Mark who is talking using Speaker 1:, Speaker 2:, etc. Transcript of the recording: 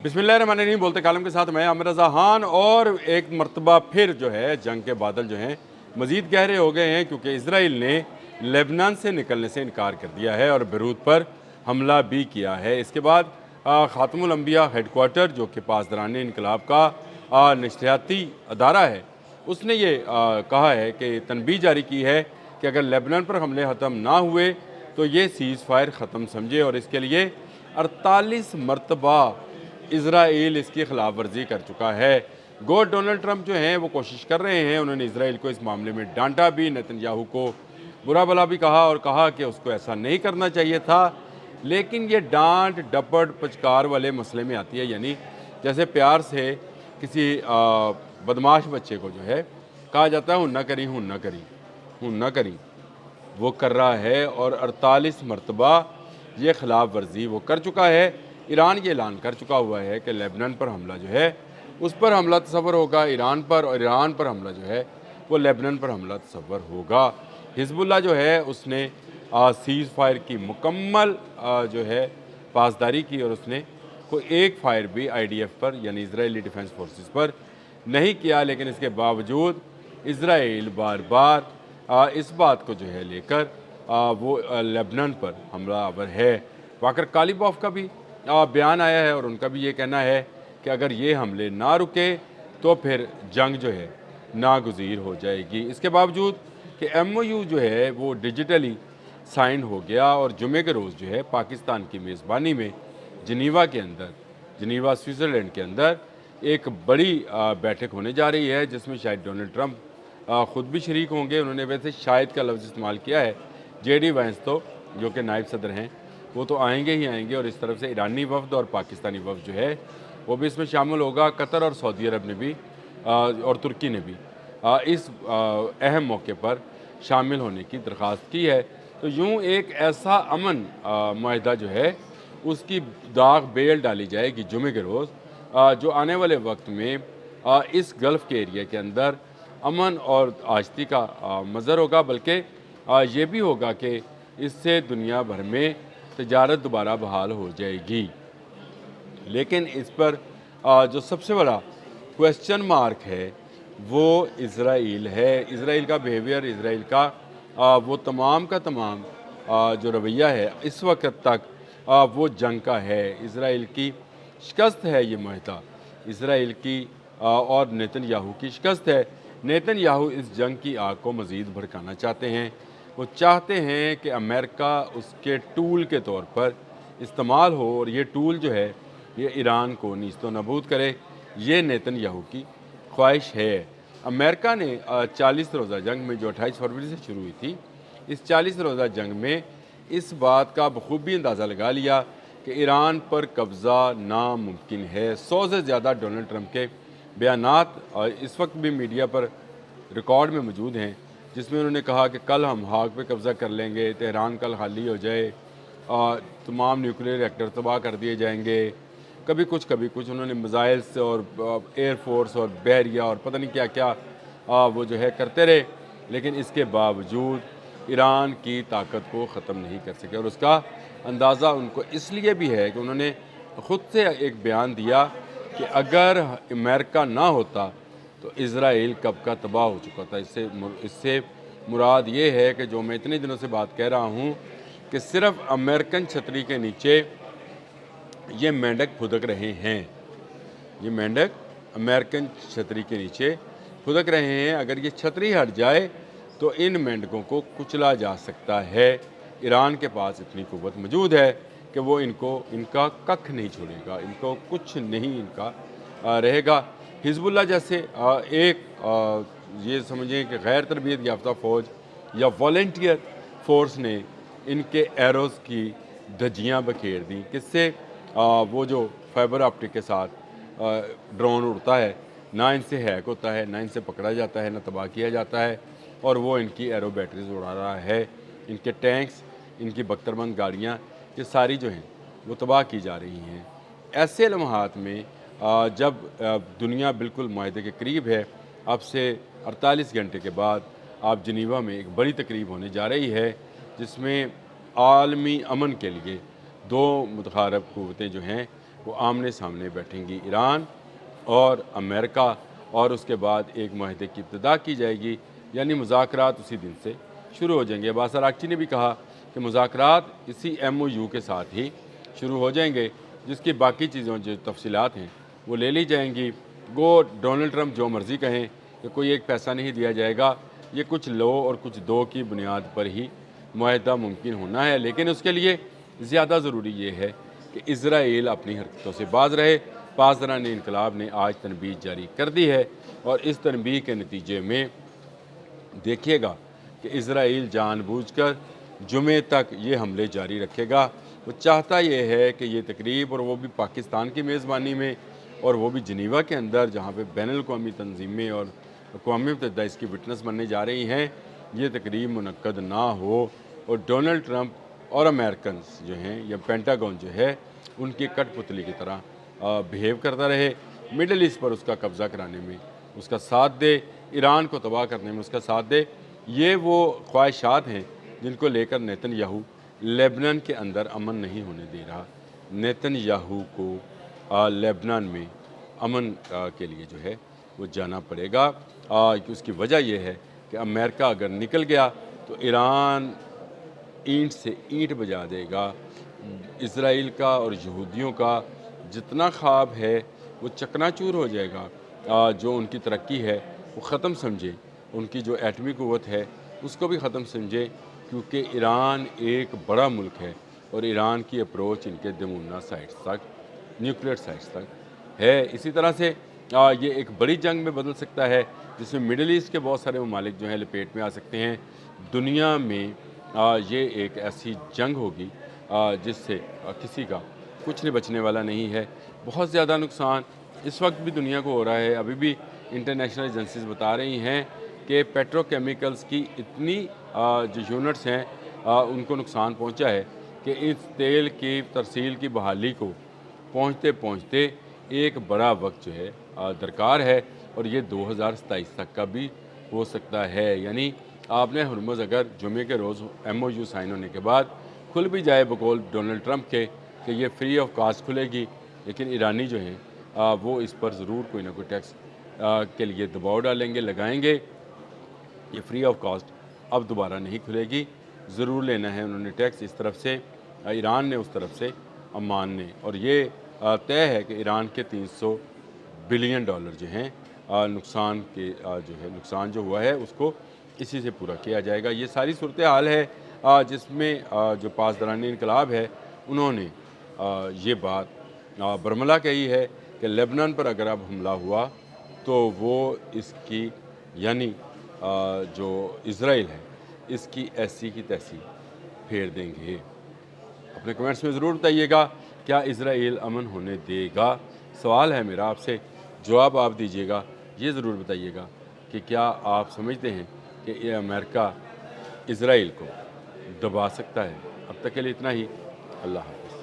Speaker 1: बिस्मिल्लाहिर्रहमानिर्रहीम बोलते कालम के साथ मैं आमिर रज़ा खान। और एक मरतबा फिर जो है जंग के बादल जो हैं मज़ीद गहरे हो गए हैं, क्योंकि इसराइल ने लेबनान से निकलने से इनकार कर दिया है और बेरूत पर हमला भी किया है। इसके बाद ख़ातमुल अंबिया हेडकोार्टर, जो कि पासदारान इनकलाब का नशरियाती अदारा है, उसने ये कहा है कि तनबीह जारी की है कि अगर लेबनान पर हमले ख़त्म ना हुए तो ये सीज़ फायर ख़त्म समझे, और इसके लिए 48 मरतबा इसराइल इसकी खिलाफ वर्जी कर चुका है। गो डोनाल्ड ट्रंप जो हैं वो कोशिश कर रहे हैं, उन्होंने इसराइल को इस मामले में डांटा भी, नेतन्याहू को बुरा भला भी कहा और कहा कि उसको ऐसा नहीं करना चाहिए था। लेकिन ये डांट डपट पचकार वाले मसले में आती है, यानी जैसे प्यार से किसी बदमाश बच्चे को जो है कहा जाता है हूँ ना करी हूँ ना करी हूँ ना करी, वो कर रहा है। और 48 मरतबा ये खिलाफ वर्जी वो कर चुका है। ईरान ये ऐलान कर चुका हुआ है कि लेबनान पर हमला जो है उस पर हमला तस्वर होगा ईरान पर, और ईरान पर हमला जो है वो लेबनान पर हमला तस्वर होगा। हिजबुल्लाह जो है उसने सीज़ फायर की मुकम्मल जो है पासदारी की, और उसने कोई एक फायर भी IDF पर यानी इजरायली डिफेंस फोर्सेस पर नहीं किया। लेकिन इसके बावजूद इसराइल बार बार इस बात को जो है लेकर वो लेबनान पर हमलावर है। वाकर कालिबॉफ का भी बयान आया है और उनका भी ये कहना है कि अगर ये हमले ना रुके तो फिर जंग जो है नागुज़ीर हो जाएगी। इसके बावजूद कि MOU जो है वो डिजिटली साइन हो गया, और जुमे के रोज़ जो है पाकिस्तान की मेज़बानी में जिनीवा स्विट्ज़रलैंड के अंदर एक बड़ी बैठक होने जा रही है, जिसमें शायद डोनाल्ड ट्रंप ख़ुद भी शरीक होंगे। उन्होंने वैसे शायद का लफ्ज़ इस्तेमाल किया है। JD वांस तो जो कि नायब सदर हैं वो तो आएंगे ही आएंगे, और इस तरफ से ईरानी वफ़द और पाकिस्तानी वफ़द जो है वो भी इसमें शामिल होगा। कतर और सऊदी अरब ने भी और तुर्की ने भी इस अहम मौके पर शामिल होने की दरख्वास्त की है। तो यूँ एक ऐसा अमन मुआहदा जो है उसकी दाग बेल डाली जाएगी जुमे के रोज़, जो आने वाले वक्त में इस गल्फ़ के एरिया के अंदर अमन और आज़ती का मज़र होगा। बल्कि ये भी होगा कि इससे दुनिया भर में तजारत दोबारा बहाल हो जाएगी। लेकिन इस पर जो सबसे बड़ा क्वेश्चन मार्क है वो इसराइल है। इसराइल का बिहेवियर, इसराइल का वो तमाम का तमाम जो रवैया है इस वक्त तक वो जंग का है। इसराइल की शिकस्त है ये मुआहदा, इसराइल की और नेतन्याहू की शिकस्त है। नेतन्याहू इस जंग की आग को मज़ीद भड़काना चाहते हैं। वो चाहते हैं कि अमेरिका उसके टूल के तौर पर इस्तेमाल हो, और ये टूल जो है ये ईरान को नीस्तो नबूद करे। ये नेतन्याहू की ख्वाहिश है। अमेरिका ने 40 रोज़ा जंग में जो 28 फरवरी से शुरू हुई थी, इस 40 रोज़ा जंग में इस बात का बखूबी अंदाज़ा लगा लिया कि ईरान पर कब्ज़ा नामुमकिन है। 100 से ज़्यादा डोनाल्ड ट्रंप के बयानात इस वक्त भी मीडिया पर रिकॉर्ड में मौजूद हैं, जिसमें उन्होंने कहा कि कल हम हाक पे कब्ज़ा कर लेंगे, तेहरान कल खाली हो जाए, तमाम न्यूक्लियर रिएक्टर तबाह कर दिए जाएंगे। कभी कुछ उन्होंने मिज़ाइल्स और एयरफोर्स और बहरिया और पता नहीं क्या क्या वो जो है करते रहे। लेकिन इसके बावजूद ईरान की ताकत को ख़त्म नहीं कर सके, और उसका अंदाज़ा उनको इसलिए भी है कि उन्होंने ख़ुद से एक बयान दिया कि अगर अमेरिका ना होता तो इसराइल कब का तबाह हो चुका था। इससे मुराद ये है कि जो मैं इतने दिनों से बात कह रहा हूँ कि सिर्फ़ अमेरिकन छतरी के नीचे ये मेंढक फुदक रहे हैं, ये मेंढक अमेरिकन छतरी के नीचे फुदक रहे हैं। अगर ये छतरी हट जाए तो इन मेंढकों को कुचला जा सकता है। ईरान के पास इतनी कुव्वत मौजूद है कि वो इनका कख नहीं छोड़ेगा, इनको कुछ नहीं इनका रहेगा। हिजबुल्लाह जैसे ये समझें कि गैर तरबियत याफ्ता फ़ौज या वॉलंटियर फ़ोर्स ने इनके एरोज़ की धज्जियाँ बखेर दी। किससे? वो जो फाइबर ऑप्टिक के साथ ड्रोन उड़ता है, ना इनसे हैक होता है, ना इनसे पकड़ा जाता है, ना तबाह किया जाता है, और वो इनकी एरो बैटरीज उड़ा रहा है। इनके टैंक्स, इनकी बख्तरबंद गाड़ियाँ, ये सारी जो हैं वो तबाह की जा रही हैं। ऐसे लम्हात में जब दुनिया बिल्कुल मुआहदे के करीब है, अब से 48 घंटे के बाद आप जिनीवा में एक बड़ी तकरीब होने जा रही है, जिसमें आलमी अमन के लिए दो मुतखारब क़ुव्वतें जो हैं वो आमने सामने बैठेंगी ईरान और अमेरिका, और उसके बाद एक माहदे की इब्तिदा की जाएगी, यानी मुज़ाकरात उसी दिन से शुरू हो जाएंगे। अब्बास अरागची ने भी कहा कि मुज़ाकरात इसी MOU के साथ ही शुरू हो जाएंगे, जिसकी बाकी चीज़ों जो तफसीलात हैं वो ले ली जाएंगी। गो डोनाल्ड ट्रंप जो मर्ज़ी कहें कि कोई एक पैसा नहीं दिया जाएगा, ये कुछ लो और कुछ दो की बुनियाद पर ही मुआहदा मुमकिन होना है, लेकिन उसके लिए ज़्यादा ज़रूरी ये है कि इज़राइल अपनी हरकतों से बाज रहे। पासदारानी इनकलाब ने आज तनबीह जारी कर दी है, और इस तनबीह के नतीजे में देखिएगा कि इज़राइल जानबूझकर जुमे तक ये हमले जारी रखेगा। वो चाहता ये है कि ये तकरीब, और वो भी पाकिस्तान की मेज़बानी में, और वो भी जनीवा के अंदर, जहाँ पे बैनुल-अक़वामी तंजीमें और अक़वाम मुत्तहिदा इसकी विटनेस बनने जा रही हैं, ये तकरीब मुनक्कद ना हो, और डोनाल्ड ट्रंप और अमेरिकन्स जो हैं, या पेंटागन जो है, उनकी कठपुतली की तरह बिहेव करता रहे, मिडल ईस्ट पर उसका कब्ज़ा कराने में उसका साथ दे, ईरान को तबाह करने में उसका साथ दे। ये वो ख्वाहिशात हैं जिनको लेकर नेतन्याहू लेबनान के अंदर अमन नहीं होने दे रहा। नेतन्याहू को लेबनान में अमन के लिए जो है वो जाना पड़ेगा। उसकी वजह यह है कि अमेरिका अगर निकल गया तो ईरान ईंट से ईंट बजा देगा। इज़राइल का और यहूदियों का जितना ख्वाब है वो चकनाचूर हो जाएगा। जो उनकी तरक्की है वो ख़त्म समझे, उनकी जो एटमी क़ुव्वत है उसको भी ख़त्म समझे, क्योंकि ईरान एक बड़ा मुल्क है और ईरान की अप्रोच इनके दमूना साइट्स तक, न्यूक्लियर साइट्स तक है। इसी तरह से ये एक बड़ी जंग में बदल सकता है, जिसमें मिडल ईस्ट के बहुत सारे ममालिक जो हैं लपेट में आ सकते हैं। दुनिया में ये एक ऐसी जंग होगी जिससे किसी का कुछ नहीं बचने वाला नहीं है। बहुत ज़्यादा नुकसान इस वक्त भी दुनिया को हो रहा है। अभी भी इंटरनेशनल एजेंसीज बता रही हैं कि पेट्रोकेमिकल्स की इतनी जो यूनिट्स हैं उनको नुकसान पहुंचा है कि इस तेल की तरसील की बहाली को पहुंचते पहुंचते एक बड़ा वक्त जो है दरकार है, और ये 2027 तक का भी हो सकता है। यानी आपने हुर्मुज़ अगर जुमे के रोज़ MOU साइन होने के बाद खुल भी जाए बकौल डोनाल्ड ट्रंप के कि ये फ्री ऑफ कास्ट खुलेगी, लेकिन ईरानी जो हैं वो इस पर ज़रूर कोई ना कोई टैक्स के लिए दबाव डालेंगे, लगाएंगे। ये फ्री ऑफ कास्ट अब दोबारा नहीं खुलेगी, ज़रूर लेना है उन्होंने टैक्स, इस तरफ से ईरान ने, उस तरफ से अमान ने। और ये तय है कि ईरान के 300 बिलियन डॉलर जो हैं नुकसान के जो है नुकसान जो हुआ है उसको इसी से पूरा किया जाएगा। ये सारी सूरत हाल है जिसमें जो पासदारानी इनकलाब है उन्होंने ये बात बरमला कही है कि लेबनान पर अगर अब हमला हुआ तो वो इसकी यानी जो इज़राइल है इसकी ऐसी की तैसी फेर देंगे। अपने कमेंट्स में ज़रूर बताइएगा, क्या इज़राइल अमन होने देगा? सवाल है मेरा आपसे, जवाब आप दीजिएगा। ये ज़रूर बताइएगा कि क्या आप समझते हैं कि ये अमेरिका इज़राइल को दबा सकता है? अब तक के लिए इतना ही। अल्लाह हाफ़िज़।